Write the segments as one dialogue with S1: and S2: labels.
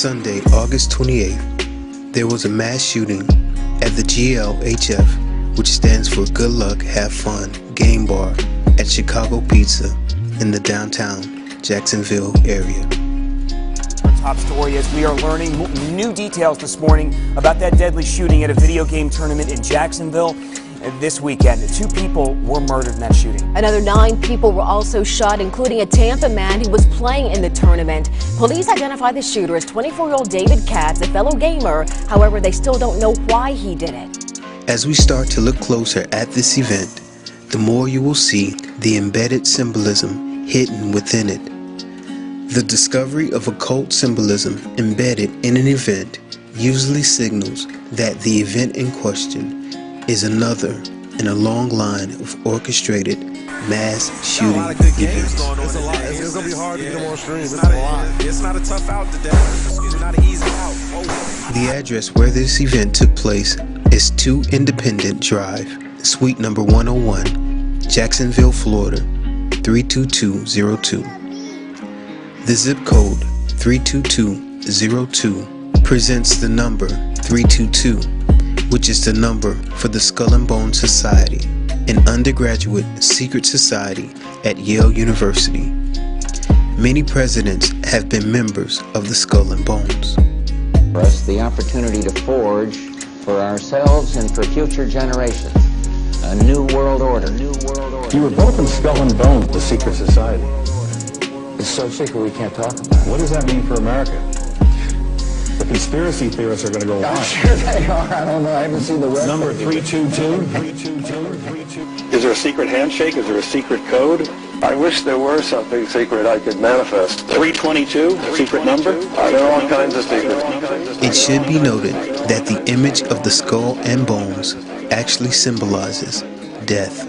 S1: Sunday, August 28th, there was a mass shooting at the GLHF, which stands for Good Luck, Have Fun Game Bar at Chicago Pizza in the downtown Jacksonville area.
S2: Our top story is we are learning new details this morning about that deadly shooting at a video game tournament in Jacksonville this weekend. 2 people were murdered in that shooting.
S3: Another 9 people were also shot, including a Tampa man who was playing in the tournament. Police identified the shooter as 24-year-old David Katz, a fellow gamer. However, they still don't know why he did it.
S1: As we start to look closer at this event, the more you will see the embedded symbolism hidden within it. The discovery of occult symbolism embedded in an event usually signals that the event in question is another in a long line of orchestrated mass shooting events.
S4: It's going to be hard to get them on stream. It's not a tough out today. It's not an easy out.
S1: The address where this event took place is 2 Independent Drive, Suite number 101, Jacksonville, Florida, 32202. The zip code 32202 presents the number 322, which is the number for the Skull and Bones Society, an undergraduate secret society at Yale University. Many presidents have been members of the Skull and Bones.
S5: For us, the opportunity to forge for ourselves and for future generations a new world order.
S6: You were both in Skull and Bones, the secret society. It's so secret we can't talk about it. What does that mean for America? The conspiracy theorists are going to go on.
S5: I'm sure they are. I don't know. I haven't seen the rest.
S6: Number 322.
S7: Is there a secret handshake? Is there a secret code? I wish there were something secret I could manifest. 322, secret number? There are all kinds of secrets.
S1: It should be noted that the image of the skull and bones actually symbolizes death.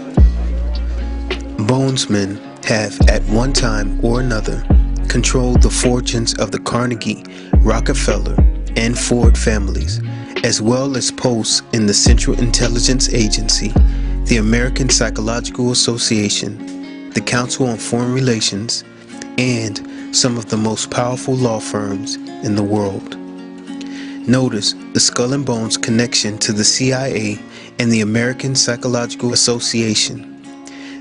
S1: Bonesmen have at one time or another controlled the fortunes of the Carnegie, Rockefeller, and Ford families, as well as posts in the Central Intelligence Agency, the American Psychological Association, the Council on Foreign Relations, and some of the most powerful law firms in the world. Notice the Skull and Bones connection to the CIA and the American Psychological Association.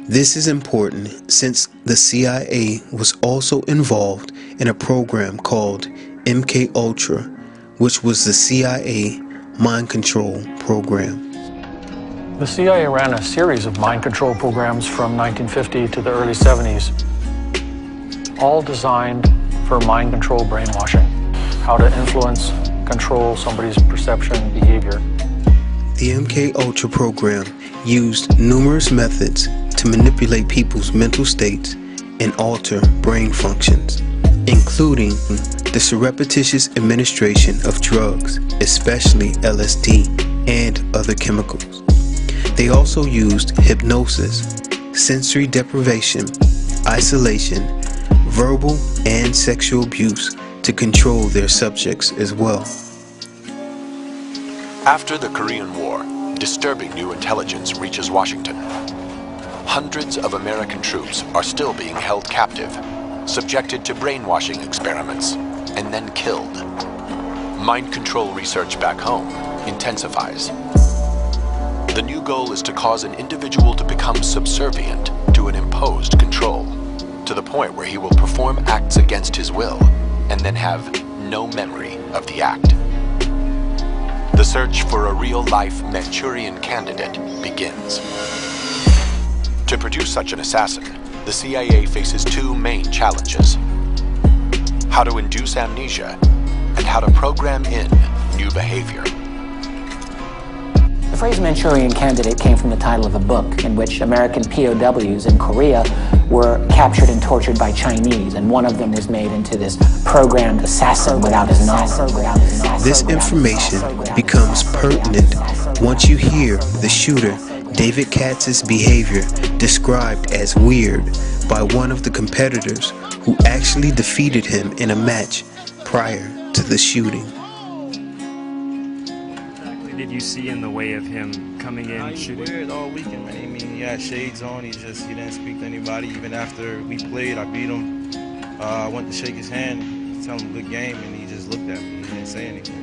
S1: This is important since the CIA was also involved in a program called Mkultra, which was the CIA mind control program.
S8: The CIA ran a series of mind control programs from 1950 to the early 70s, all designed for mind control brainwashing, how to influence, control somebody's perception and behavior.
S1: The Mkultra program used numerous methods to manipulate people's mental states and alter brain functions, including the surreptitious administration of drugs, especially LSD and other chemicals. They also used hypnosis, sensory deprivation, isolation, verbal and sexual abuse to control their subjects as well.
S9: After the Korean War, disturbing new intelligence reaches Washington. Hundreds of American troops are still being held captive, subjected to brainwashing experiments, and then killed. Mind control research back home intensifies. The new goal is to cause an individual to become subservient to an imposed control, to the point where he will perform acts against his will and then have no memory of the act. The search for a real-life Manchurian candidate begins. To produce such an assassin, the CIA faces 2 main challenges: how to induce amnesia and how to program in new behavior.
S10: The phrase Manchurian candidate came from the title of a book in which American POWs in Korea were captured and tortured by Chinese, and one of them was made into this programmed assassin without his knowledge.
S1: This information becomes pertinent once you hear the shooter David Katz's behavior described as weird by one of the competitors who actually defeated him in a match prior to the shooting.
S11: Did you see in the way of him coming in shooting?
S4: Weird all weekend, man. I mean, he had shades on. He didn't speak to anybody. Even after we played, I beat him. I went to shake his hand, tell him good game, and he just looked at me. He didn't say anything.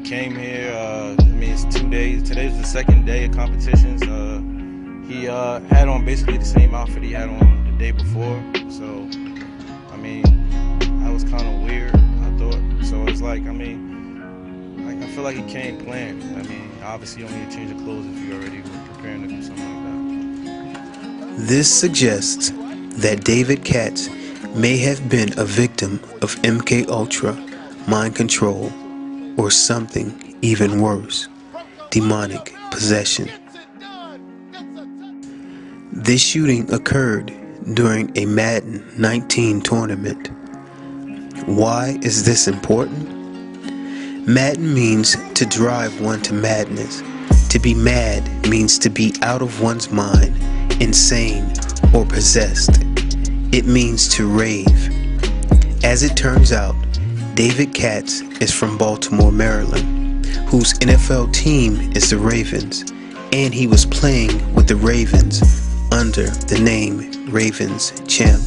S4: He came here, I mean, it's 2 days. Today's the second day of competitions. He had on basically the same outfit he had on the day before. So, I mean, that was kind of weird, I thought. So it's like, I mean, I feel like he came planned. I mean, obviously you don't need to change your clothes if you already were preparing to do something like that.
S1: This suggests that David Katz may have been a victim of Mkultra, mind control, or something even worse, demonic possession. This shooting occurred during a Madden 19 tournament. Why is this important? Madden means to drive one to madness. To be mad means to be out of one's mind, insane, or possessed. It means to rave. As it turns out, David Katz is from Baltimore, Maryland, whose NFL team is the Ravens, and he was playing with the Ravens under the name Ravens Champ.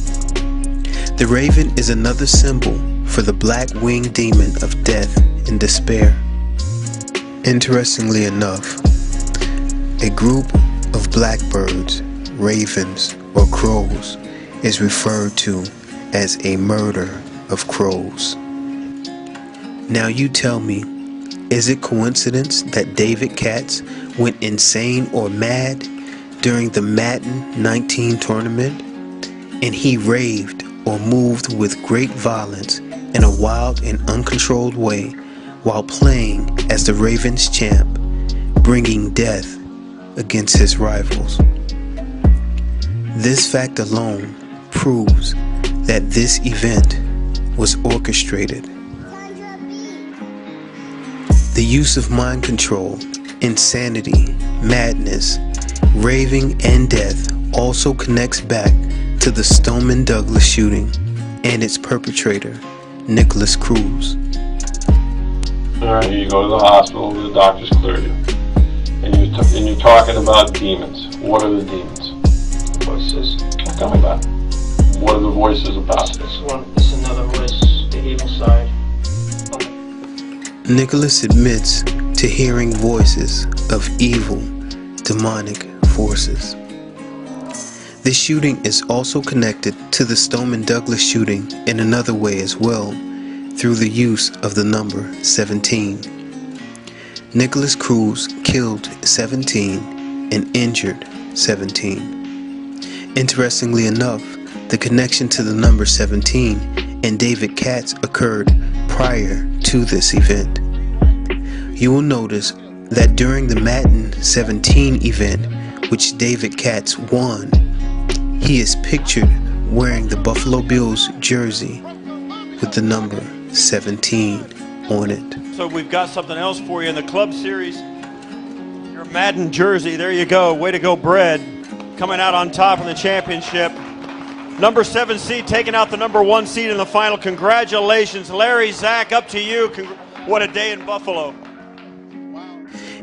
S1: The Raven is another symbol for the black-winged demon of death and despair. Interestingly enough, a group of blackbirds, ravens, or crows is referred to as a murder of crows. Now you tell me, is it coincidence that David Katz went insane or mad during the Madden 19 tournament, and he raved or moved with great violence in a wild and uncontrolled way while playing as the Ravens champ, bringing death against his rivals? This fact alone proves that this event was orchestrated. The use of mind control, insanity, madness, raving, and death also connects back to the Stoneman Douglas shooting and its perpetrator, Nikolas Cruz.
S12: Alright, you go to the hospital, the doctors clear you. And you're talking about demons. What are the demons?
S13: Voices.
S12: Tell me about it. What are the voices about?
S13: It's another voice, the evil side.
S1: Nikolas admits to hearing voices of evil, demonic forces. This shooting is also connected to the Stoneman Douglas shooting in another way as well, through the use of the number 17. Nikolas Cruz killed 17 and injured 17. Interestingly enough, the connection to the number 17 and David Katz occurred prior to this event. You will notice that during the Madden 17 event, which David Katz won, he is pictured wearing the Buffalo Bills jersey with the number 17 on it.
S14: So we've got something else for you in the club series. Your Madden jersey, there you go. Way to go, Bread. Coming out on top in the championship. Number 7 seed taking out the number 1 seed in the final. Congratulations, Larry, Zach, up to you. What a day in Buffalo.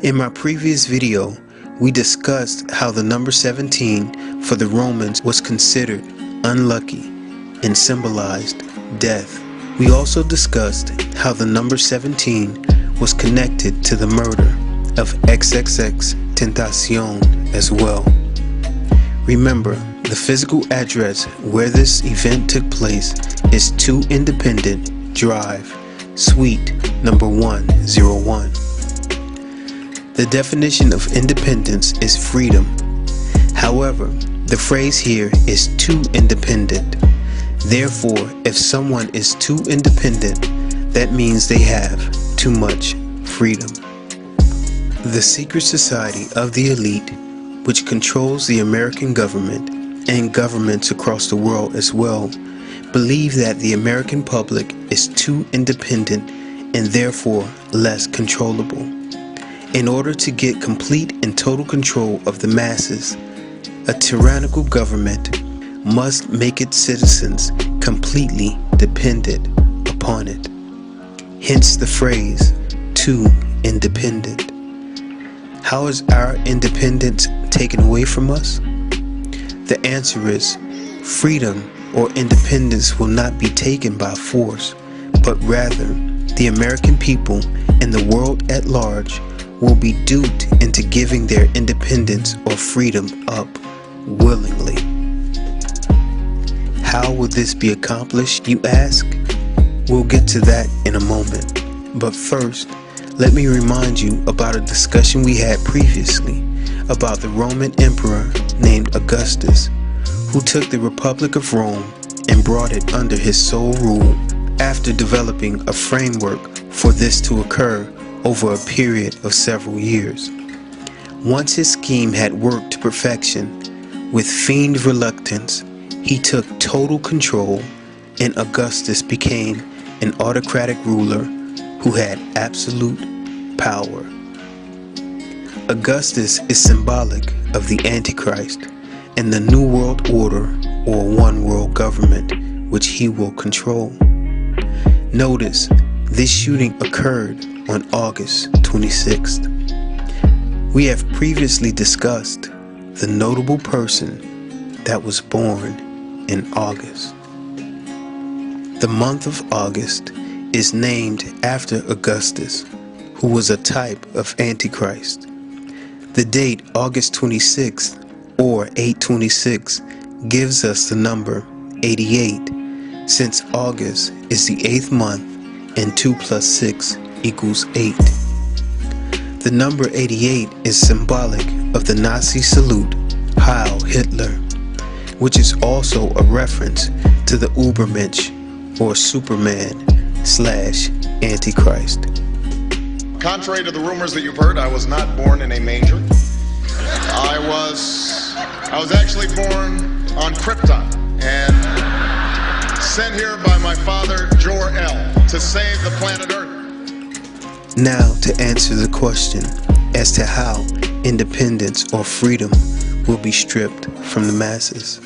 S1: In my previous video, we discussed how the number 17 for the Romans was considered unlucky and symbolized death. We also discussed how the number 17 was connected to the murder of XXX Tentacion as well. Remember, the physical address where this event took place is 2 Independent Drive, Suite number 101. The definition of independence is freedom. However, the phrase here is too independent. Therefore, if someone is too independent, that means they have too much freedom. The secret society of the elite, which controls the American government and governments across the world as well, believe that the American public is too independent and therefore less controllable. In order to get complete and total control of the masses, a tyrannical government must make its citizens completely dependent upon it. Hence the phrase, too independent. How is our independence taken away from us? The answer is, freedom or independence will not be taken by force, but rather the American people and the world at large will be duped into giving their independence or freedom up willingly. How will this be accomplished, you ask? We'll get to that in a moment. But first, let me remind you about a discussion we had previously about the Roman emperor named Augustus, who took the Republic of Rome and brought it under his sole rule after developing a framework for this to occur over a period of several years. Once his scheme had worked to perfection, with fiend reluctance, he took total control, and Augustus became an autocratic ruler who had absolute power. Augustus is symbolic of the Antichrist and the New World Order, or one world government, which he will control. Notice, this shooting occurred on August 26th. We have previously discussed the notable person that was born in August. The month of August is named after Augustus, who was a type of Antichrist. The date August 26th, or 826, gives us the number 88, since August is the 8th month and 2 plus 6 equals 8. The number 88 is symbolic of the Nazi salute, Heil Hitler, which is also a reference to the Ubermensch, or Superman / Antichrist.
S15: Contrary to the rumors that you've heard, I was not born in a manger. I was actually born on Krypton and sent here by my father, Jor-El, to save the planet Earth.
S1: Now to answer the question as to how independence or freedom will be stripped from the masses.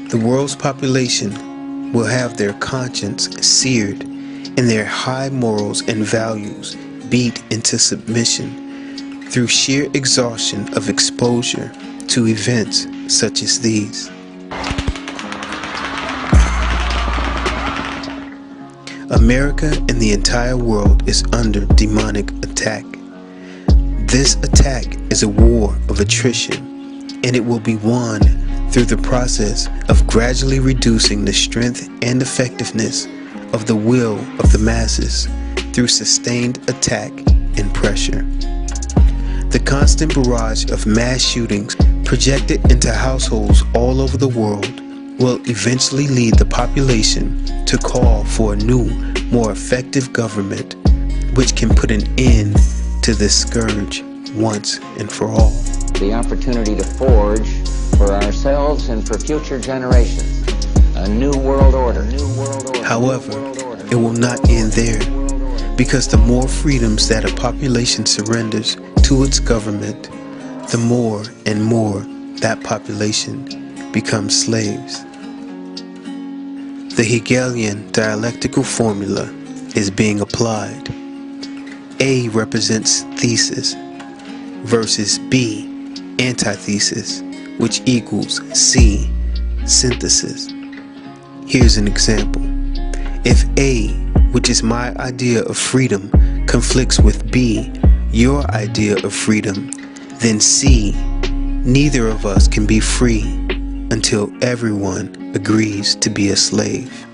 S1: The world's population will have their conscience seared and their high morals and values beat into submission through sheer exhaustion of exposure to events such as these. America and the entire world is under demonic attack. This attack is a war of attrition, and it will be won through the process of gradually reducing the strength and effectiveness of the will of the masses through sustained attack and pressure. The constant barrage of mass shootings projected into households all over the world will eventually lead the population to call for a new, more effective government which can put an end to this scourge once and for all.
S5: The opportunity to forge for ourselves and for future generations a new world order.
S1: However, it will not end there, because the more freedoms that a population surrenders to its government, the more and more that population becomes slaves. The Hegelian dialectical formula is being applied. A represents thesis versus B, antithesis, which equals C, synthesis. Here's an example. If A, which is my idea of freedom, conflicts with B, your idea of freedom, then C, neither of us can be free until everyone agrees to be a slave.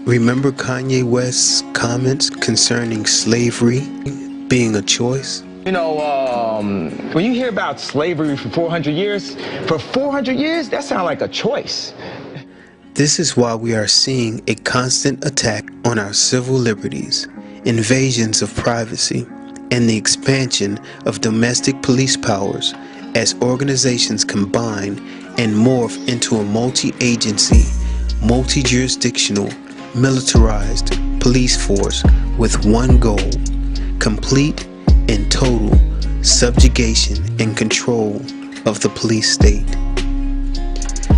S1: Remember Kanye West's comments concerning slavery being a choice?
S16: You know, when you hear about slavery for 400 years, that sounds like a choice.
S1: This is why we are seeing a constant attack on our civil liberties, invasions of privacy, and the expansion of domestic police powers as organizations combine and morph into a multi-agency, multi-jurisdictional, militarized police force with one goal: complete and total subjugation and control of the police state.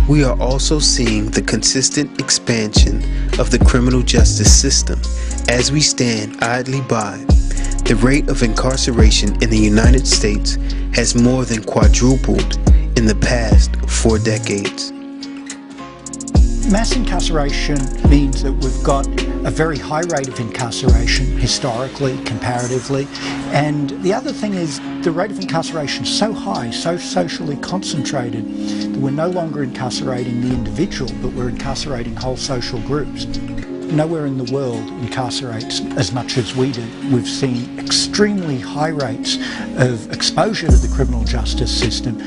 S1: We are also seeing the consistent expansion of the criminal justice system as we stand idly by. The rate of incarceration in the United States has more than quadrupled in the past 4 decades.
S17: Mass incarceration means that we've got a very high rate of incarceration historically, comparatively, and the other thing is the rate of incarceration is so high, so socially concentrated, that we're no longer incarcerating the individual, but we're incarcerating whole social groups. Nowhere in the world incarcerates as much as we do. We've seen extremely high rates of exposure to the criminal justice system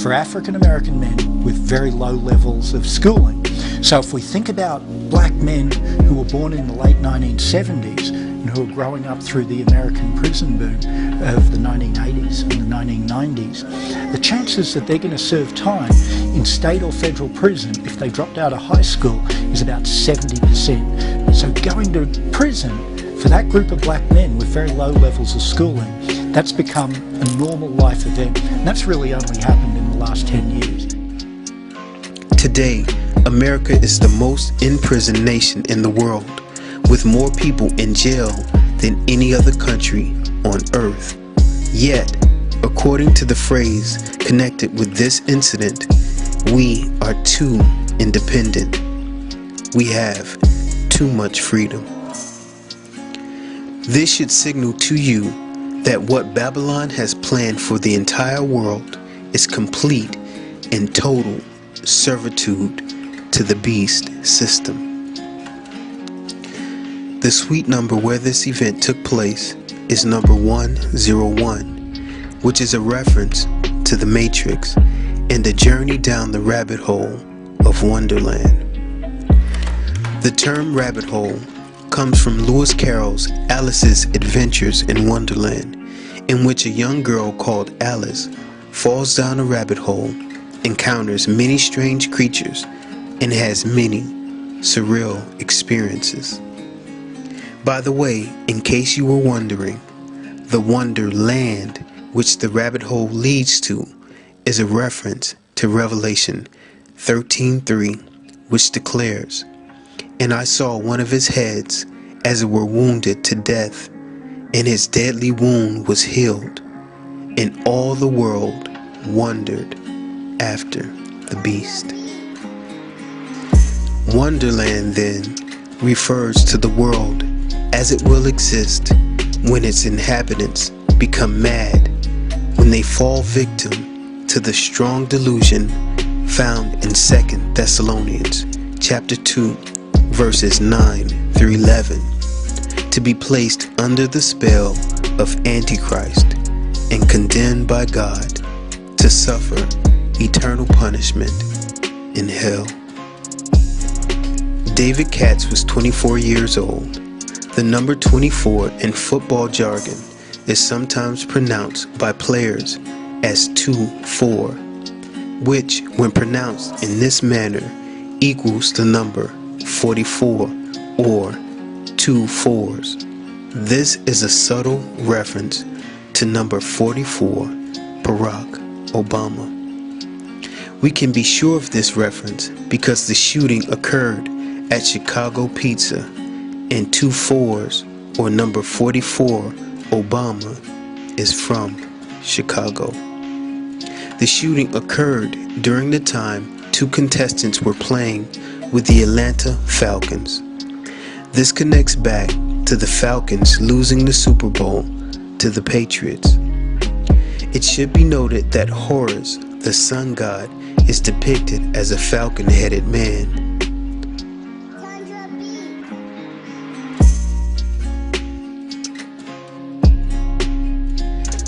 S17: for African American men with very low levels of schooling. So if we think about black men who were born in the late 1970s and who are growing up through the American prison boom of the 1980s and the 1990s, the chances that they're going to serve time in state or federal prison if they dropped out of high school is about 70%. So going to prison for that group of black men with very low levels of schooling, that's become a normal life event, and that's really only happened in the last 10 years.
S1: Today, America is the most in-prison nation in the world, with more people in jail than any other country on earth. Yet, according to the phrase connected with this incident, we are too independent. We have too much freedom. This should signal to you that what Babylon has planned for the entire world is complete and total servitude to the beast system. The suite number where this event took place is number 101, which is a reference to the Matrix and a journey down the rabbit hole of Wonderland. The term rabbit hole comes from Lewis Carroll's Alice's Adventures in Wonderland, in which a young girl called Alice falls down a rabbit hole, encounters many strange creatures, and has many surreal experiences. By the way, in case you were wondering, the Wonderland which the rabbit hole leads to is a reference to Revelation 13:3, which declares, "And I saw one of his heads as it were wounded to death, and his deadly wound was healed, and all the world wondered after the beast." Wonderland then refers to the world as it will exist when its inhabitants become mad, when they fall victim to the strong delusion found in 2 Thessalonians chapter 2 verses 9 through 11, to be placed under the spell of Antichrist and condemned by God to suffer eternal punishment in hell. David Katz was 24 years old. The number 24 in football jargon is sometimes pronounced by players as 2-4, which, when pronounced in this manner, equals the number 44 or 2 fours. This is a subtle reference to number 44, Barack Obama. We can be sure of this reference because the shooting occurred at Chicago Pizza, and 2 fours or number 44 Obama is from Chicago. The shooting occurred during the time 2 contestants were playing with the Atlanta Falcons. This connects back to the Falcons losing the Super Bowl to the Patriots. It should be noted that Horus, the sun god, is depicted as a falcon-headed man.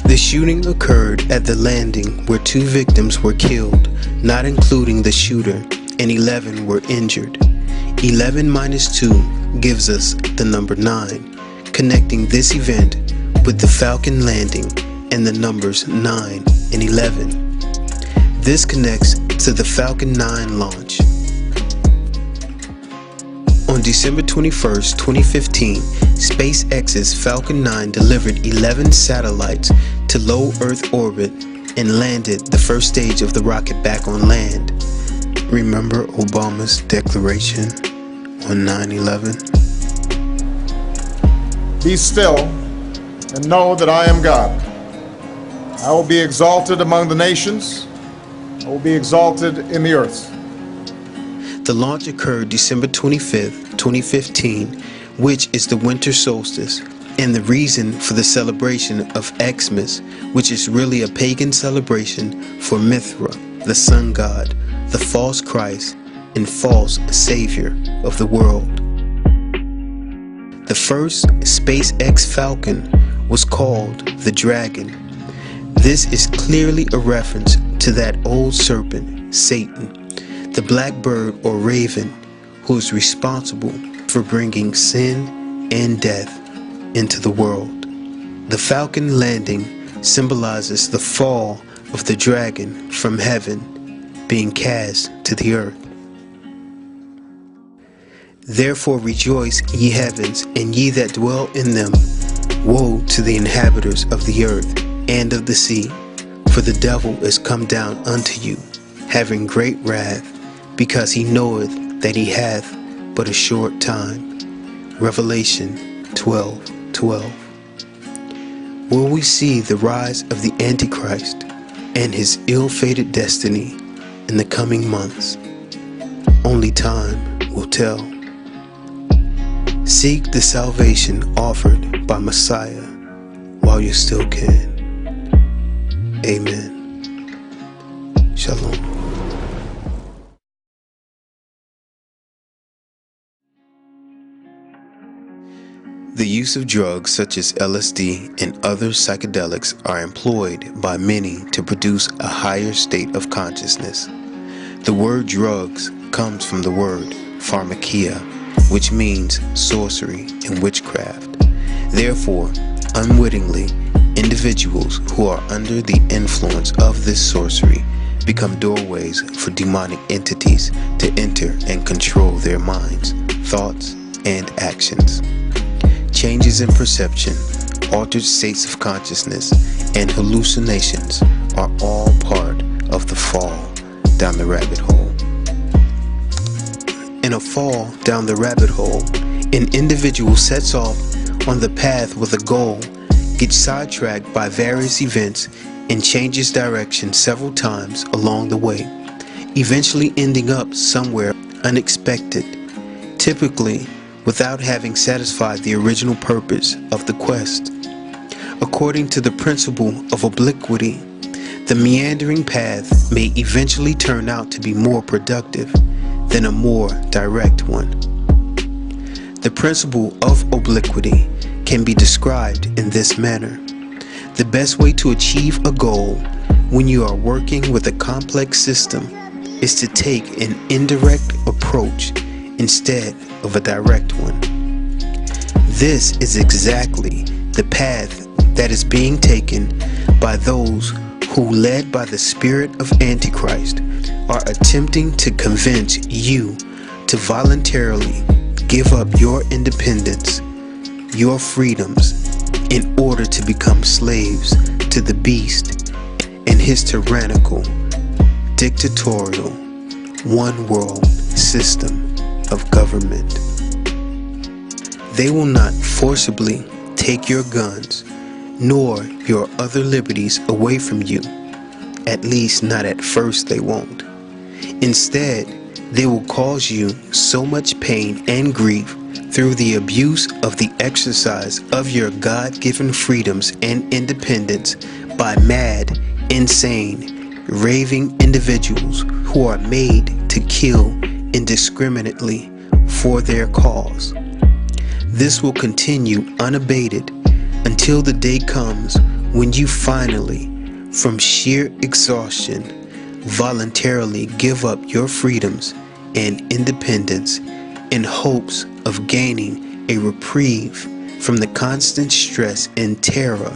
S1: The shooting occurred at the landing where 2 victims were killed, not including the shooter, and 11 were injured. 11 minus 2 gives us the number 9, connecting this event with the Falcon landing and the numbers 9 and 11. This connects to the Falcon 9 launch. On December 21st, 2015, SpaceX's Falcon 9 delivered 11 satellites to low Earth orbit and landed the first stage of the rocket back on land. Remember Obama's declaration on 9/11?
S15: Be still and know that I am God. I will be exalted among the nations. I will be exalted in the earth.
S1: The launch occurred December 25th, 2015, which is the winter solstice, and the reason for the celebration of Xmas, which is really a pagan celebration for Mithra, the sun god, the false Christ, and false savior of the world. The first SpaceX Falcon was called the Dragon. This is clearly a reference to that old serpent, Satan, the black bird or raven, who is responsible for bringing sin and death into the world. The Falcon landing symbolizes the fall of the dragon from heaven being cast to the earth. Therefore rejoice, ye heavens, and ye that dwell in them. Woe to the inhabitants of the earth and of the sea, for the devil is come down unto you, having great wrath, because he knoweth that he hath but a short time. Revelation 12:12. Will we see the rise of the Antichrist and his ill-fated destiny in the coming months? Only time will tell. Seek the salvation offered by Messiah while you still can. Amen. Shalom. The use of drugs such as LSD and other psychedelics are employed by many to produce a higher state of consciousness. The word drugs comes from the word pharmakia, which means sorcery and witchcraft. Therefore, unwittingly, individuals who are under the influence of this sorcery become doorways for demonic entities to enter and control their minds, thoughts, and actions. Changes in perception, altered states of consciousness, and hallucinations are all part of the fall down the rabbit hole. In a fall down the rabbit hole, an individual sets off on the path with a goal, gets sidetracked by various events, and changes direction several times along the way, eventually ending up somewhere unexpected, typically without having satisfied the original purpose of the quest. According to the principle of obliquity, the meandering path may eventually turn out to be more productive than a more direct one. The principle of obliquity can be described in this manner. The best way to achieve a goal when you are working with a complex system is to take an indirect approach instead of a direct one. This is exactly the path that is being taken by those who, led by the spirit of Antichrist, are attempting to convince you to voluntarily give up your independence, your freedoms, in order to become slaves to the beast and his tyrannical, dictatorial, one-world system of government. They will not forcibly take your guns nor your other liberties away from you. At least not at first they won't. Instead, they will cause you so much pain and grief through the abuse of the exercise of your God-given freedoms and independence by mad, insane, raving individuals who are made to kill indiscriminately for their cause. This will continue unabated until the day comes when you finally, from sheer exhaustion, voluntarily give up your freedoms and independence in hopes of gaining a reprieve from the constant stress and terror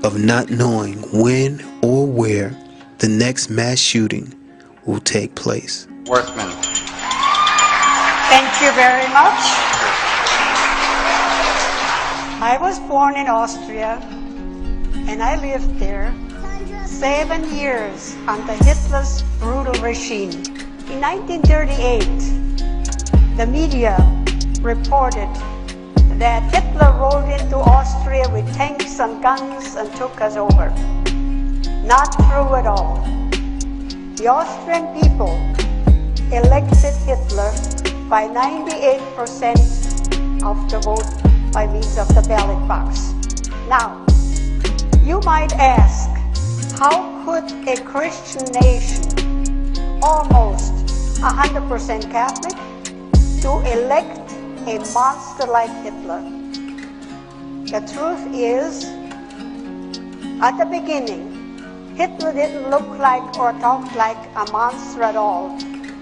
S1: of not knowing when or where the next mass shooting will take place.
S18: Worthman. Thank you very much. I was born in Austria and I lived there 7 years under Hitler's brutal regime. In 1938, the media reported that Hitler rolled into Austria with tanks and guns and took us over. Not true at all. The Austrian people elected Hitler by 98% of the vote by means of the ballot box. Now, you might ask, how could a Christian nation, almost 100% Catholic, to elect a monster like Hitler? The truth is, at the beginning, Hitler didn't look like or talk like a monster at all.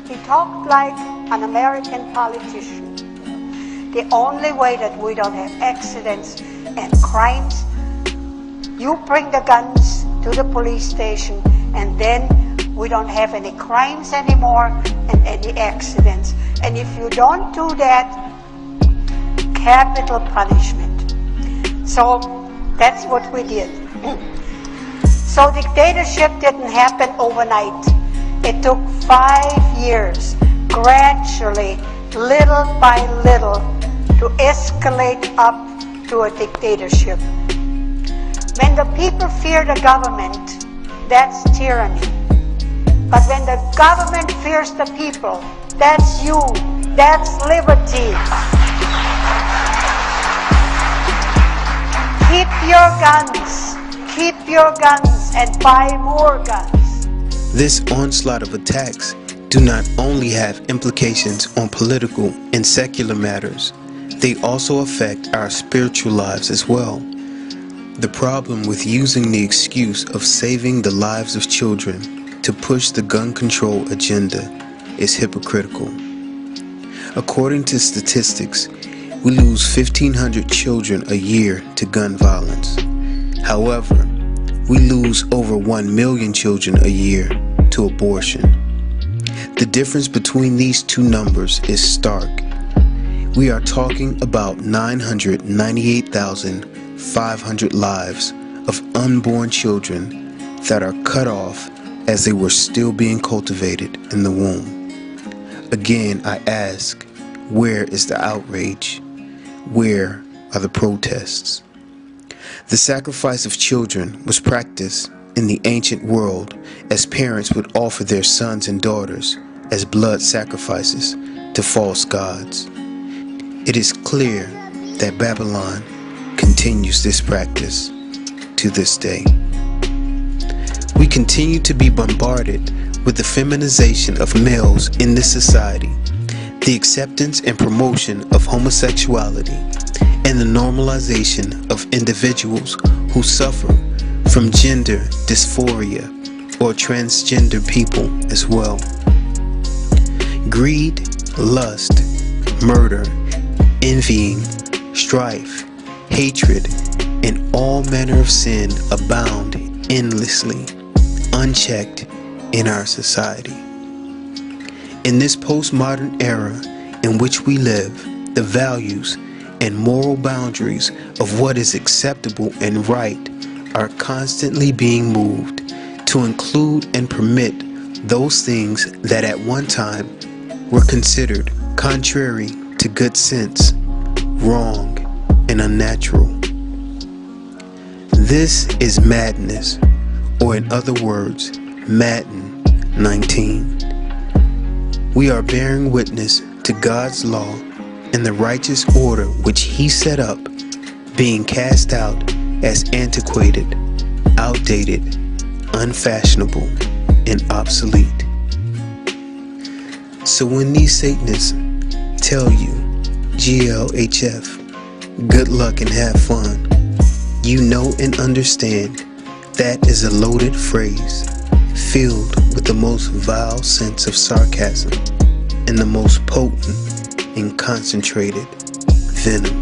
S18: He talked like an American politician. The only way that we don't have accidents and crimes, you bring the guns to the police station and then we don't have any crimes anymore and any accidents. And if you don't do that, capital punishment. So that's what we did. So dictatorship didn't happen overnight. It took 5 years, gradually, little by little, to escalate up to a dictatorship. When the people fear the government, that's tyranny. But when the government fears the people, that's you, that's liberty. Keep your guns and buy more guns.
S1: This onslaught of attacks do not only have implications on political and secular matters, they also affect our spiritual lives as well. The problem with using the excuse of saving the lives of children to push the gun control agenda is hypocritical. According to statistics, we lose 1,500 children a year to gun violence. However, we lose over 1 million children a year to abortion. The difference between these two numbers is stark. We are talking about 998,500 lives of unborn children that are cut off as they were still being cultivated in the womb. Again, I ask, where is the outrage? Where are the protests? The sacrifice of children was practiced in the ancient world as parents would offer their sons and daughters as blood sacrifices to false gods. It is clear that Babylon continues this practice to this day. We continue to be bombarded with the feminization of males in this society, the acceptance and promotion of homosexuality, and the normalization of individuals who suffer from gender dysphoria or transgender people as well. Greed, lust, murder, envying, strife, hatred, and all manner of sin abound endlessly, unchecked in our society. In this postmodern era in which we live, the values and moral boundaries of what is acceptable and right are constantly being moved to include and permit those things that at one time were considered contrary to good sense, wrong, and unnatural. This is madness, or in other words, Madden 19. We are bearing witness to God's law and the righteous order which He set up being cast out as antiquated, outdated, unfashionable, and obsolete. So when these Satanists tell you, GLHF, good luck and have fun, you know and understand that is a loaded phrase filled with the most vile sense of sarcasm and the most potent and concentrated venom.